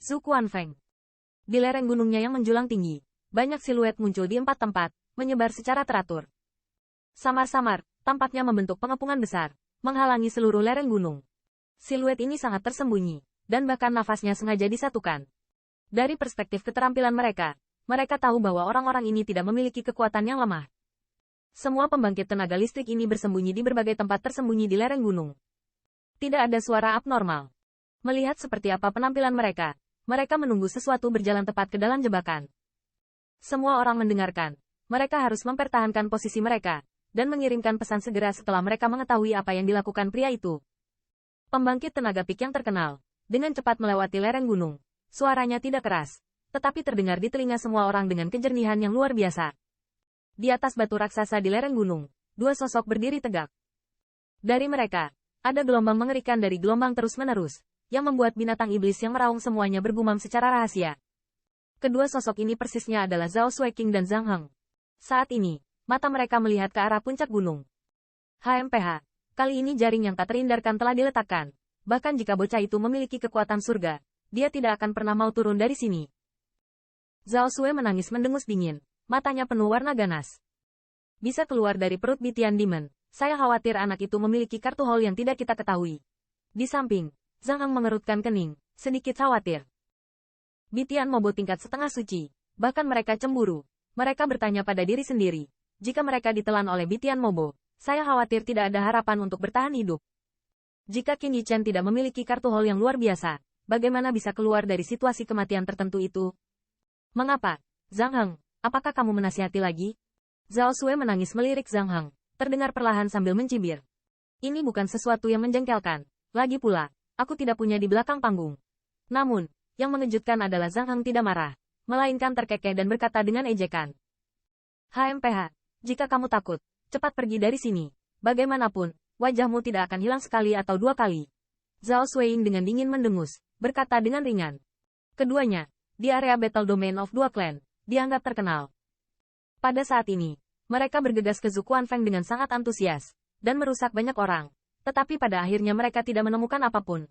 Zhu Quanfeng. Di lereng gunungnya yang menjulang tinggi, banyak siluet muncul di 4 tempat, menyebar secara teratur. Samar-samar, tampaknya membentuk pengepungan besar, menghalangi seluruh lereng gunung. Siluet ini sangat tersembunyi, dan bahkan nafasnya sengaja disatukan. Dari perspektif keterampilan mereka tahu bahwa orang-orang ini tidak memiliki kekuatan yang lemah. Semua pembangkit tenaga listrik ini bersembunyi di berbagai tempat tersembunyi di lereng gunung. Tidak ada suara abnormal. Melihat seperti apa penampilan mereka menunggu sesuatu berjalan tepat ke dalam jebakan. Semua orang mendengarkan. Mereka harus mempertahankan posisi mereka, dan mengirimkan pesan segera setelah mereka mengetahui apa yang dilakukan pria itu. Pembangkit tenaga pik yang terkenal, dengan cepat melewati lereng gunung. Suaranya tidak keras, tetapi terdengar di telinga semua orang dengan kejernihan yang luar biasa. Di atas batu raksasa di lereng gunung, 2 sosok berdiri tegak. Dari mereka, ada gelombang mengerikan dari gelombang terus-menerus, yang membuat binatang iblis yang meraung semuanya bergumam secara rahasia. Kedua sosok ini persisnya adalah Zhao Xueqing dan Zhang Heng. Saat ini, mata mereka melihat ke arah puncak gunung. HMPH, kali ini jaring yang tak terhindarkan telah diletakkan. Bahkan jika bocah itu memiliki kekuatan surga, dia tidak akan pernah mau turun dari sini. Zhao Xue menangis mendengus dingin, matanya penuh warna ganas. Bisa keluar dari perut Bitian Demon, saya khawatir anak itu memiliki kartu haul yang tidak kita ketahui. Di samping, Zhang Heng mengerutkan kening, sedikit khawatir. Bitian Mobo tingkat setengah suci, bahkan mereka cemburu. Mereka bertanya pada diri sendiri, jika mereka ditelan oleh Bitian Mobo, saya khawatir tidak ada harapan untuk bertahan hidup. Jika Qin Yichen tidak memiliki kartu haul yang luar biasa, bagaimana bisa keluar dari situasi kematian tertentu itu? Mengapa? Zhang Heng, apakah kamu menasihati lagi? Zhao Xue menangis melirik Zhang Heng, terdengar perlahan sambil mencibir. Ini bukan sesuatu yang menjengkelkan. Lagi pula, aku tidak punya di belakang panggung. Namun, yang mengejutkan adalah Zhang Heng tidak marah, melainkan terkekeh dan berkata dengan ejekan. HMPH, jika kamu takut, cepat pergi dari sini. Bagaimanapun, wajahmu tidak akan hilang sekali atau 2 kali. Zhao Xueying dengan dingin mendengus, berkata dengan ringan. Keduanya, di area Battle Domain of 2 Clan, dianggap terkenal. Pada saat ini, mereka bergegas ke Zhu Quanfeng dengan sangat antusias, dan merusak banyak orang. Tetapi pada akhirnya mereka tidak menemukan apapun.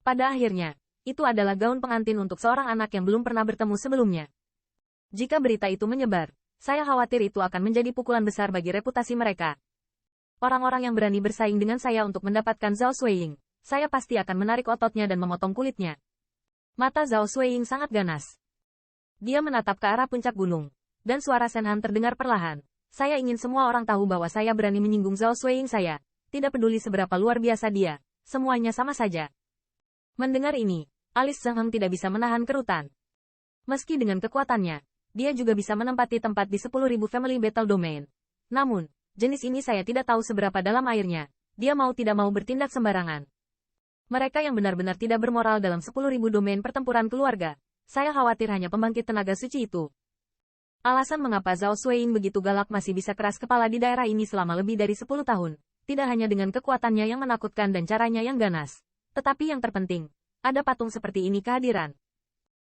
Pada akhirnya, itu adalah gaun pengantin untuk seorang anak yang belum pernah bertemu sebelumnya. Jika berita itu menyebar, saya khawatir itu akan menjadi pukulan besar bagi reputasi mereka. Orang-orang yang berani bersaing dengan saya untuk mendapatkan Zhao Xueying, saya pasti akan menarik ototnya dan memotong kulitnya. Mata Zhao Xueying sangat ganas. Dia menatap ke arah puncak gunung, dan suara Shenhan terdengar perlahan. Saya ingin semua orang tahu bahwa saya berani menyinggung Zhao Xueying saya. Tidak peduli seberapa luar biasa dia, semuanya sama saja. Mendengar ini, alis Zhang Heng tidak bisa menahan kerutan. Meski dengan kekuatannya, dia juga bisa menempati tempat di 10.000 Family Battle Domain. Namun, jenis ini saya tidak tahu seberapa dalam airnya. Dia mau tidak mau bertindak sembarangan. Mereka yang benar-benar tidak bermoral dalam 10.000 domain pertempuran keluarga. Saya khawatir hanya pembangkit tenaga suci itu. Alasan mengapa Zhao Xueying begitu galak masih bisa keras kepala di daerah ini selama lebih dari 10 tahun. Tidak hanya dengan kekuatannya yang menakutkan dan caranya yang ganas. Tetapi yang terpenting, ada patung seperti ini kehadiran.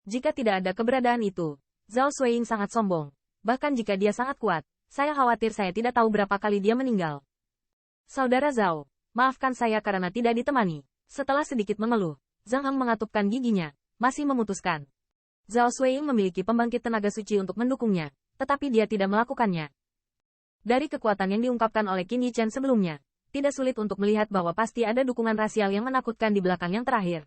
Jika tidak ada keberadaan itu, Zhao Xueying sangat sombong. Bahkan jika dia sangat kuat, saya khawatir saya tidak tahu berapa kali dia meninggal. Saudara Zhao, maafkan saya karena tidak ditemani. Setelah sedikit mengeluh, Zhang Heng mengatupkan giginya, masih memutuskan. Zhao Xueying memiliki pembangkit tenaga suci untuk mendukungnya, tetapi dia tidak melakukannya. Dari kekuatan yang diungkapkan oleh Qin Yichen sebelumnya, tidak sulit untuk melihat bahwa pasti ada dukungan rasial yang menakutkan di belakang yang terakhir.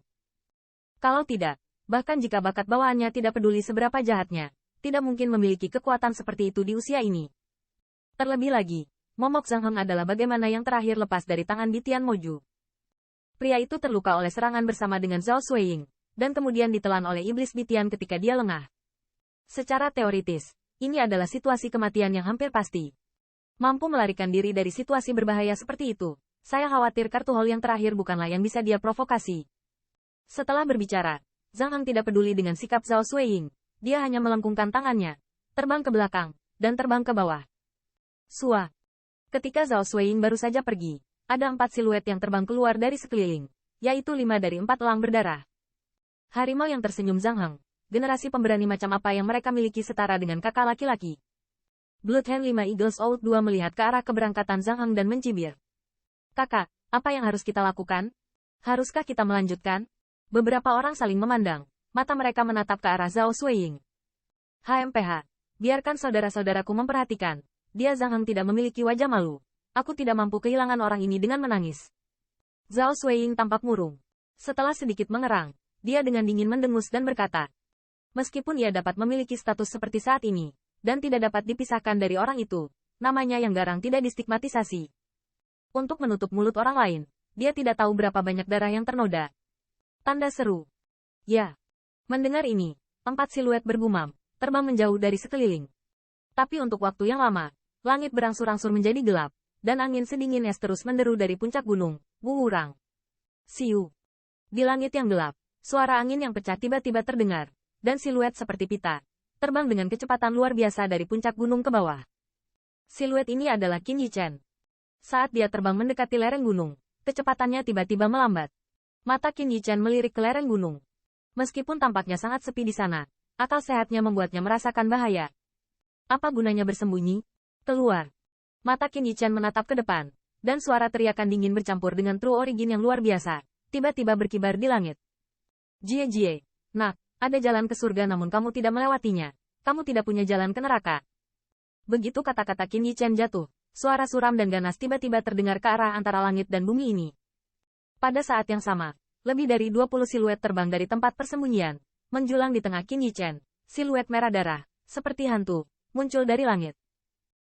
Kalau tidak, bahkan jika bakat bawaannya tidak peduli seberapa jahatnya, tidak mungkin memiliki kekuatan seperti itu di usia ini. Terlebih lagi, momok Zhang Heng adalah bagaimana yang terakhir lepas dari tangan Bitian Moju. Pria itu terluka oleh serangan bersama dengan Zhao Xueying, dan kemudian ditelan oleh iblis Bitian ketika dia lengah. Secara teoritis, ini adalah situasi kematian yang hampir pasti. Mampu melarikan diri dari situasi berbahaya seperti itu, saya khawatir kartu haul yang terakhir bukanlah yang bisa dia provokasi. Setelah berbicara, Zhang Heng tidak peduli dengan sikap Zhao Xueying. Dia hanya melengkungkan tangannya, terbang ke belakang, dan terbang ke bawah. Sua. Ketika Zhao Xueying baru saja pergi, ada 4 siluet yang terbang keluar dari sekeliling, yaitu 5 dari 4 elang berdarah. Harimau yang tersenyum Zhang Heng, generasi pemberani macam apa yang mereka miliki setara dengan kakak laki-laki. Bloodhound 5 Eagles Out 2 melihat ke arah keberangkatan Zhang Heng dan mencibir. Kakak, apa yang harus kita lakukan? Haruskah kita melanjutkan? Beberapa orang saling memandang, Mata mereka menatap ke arah Zhao Xueying. HMPH. Biarkan saudara-saudaraku memperhatikan. Dia Zhang Heng tidak memiliki wajah malu. Aku tidak mampu kehilangan orang ini dengan menangis. Zhao Xueying tampak murung. Setelah sedikit mengerang, dia dengan dingin mendengus dan berkata, meskipun ia dapat memiliki status seperti saat ini, dan tidak dapat dipisahkan dari orang itu, namanya yang garang tidak distigmatisasi. Untuk menutup mulut orang lain, dia tidak tahu berapa banyak darah yang ternoda. Tanda seru. Ya. Mendengar ini, 4 siluet bergumam, terbang menjauh dari sekeliling. Tapi untuk waktu yang lama, langit berangsur-angsur menjadi gelap, dan angin sedingin es terus menderu dari puncak gunung, Wuwurang. Siu. Di langit yang gelap, suara angin yang pecah tiba-tiba terdengar, dan siluet seperti pita, terbang dengan kecepatan luar biasa dari puncak gunung ke bawah. Siluet ini adalah Qin Yichen. Saat dia terbang mendekati lereng gunung, kecepatannya tiba-tiba melambat. Mata Qin Yichen melirik ke lereng gunung. Meskipun tampaknya sangat sepi di sana, akal sehatnya membuatnya merasakan bahaya. Apa gunanya bersembunyi? Keluar. Mata Qin Yichen menatap ke depan, dan suara teriakan dingin bercampur dengan true origin yang luar biasa, tiba-tiba berkibar di langit. Jie, nak, ada jalan ke surga namun kamu tidak melewatinya. Kamu tidak punya jalan ke neraka. Begitu kata-kata Qin Yichen jatuh, suara suram dan ganas tiba-tiba terdengar ke arah antara langit dan bumi ini. Pada saat yang sama, lebih dari 20 siluet terbang dari tempat persembunyian, menjulang di tengah Qin Yichen. Siluet merah darah, seperti hantu, muncul dari langit.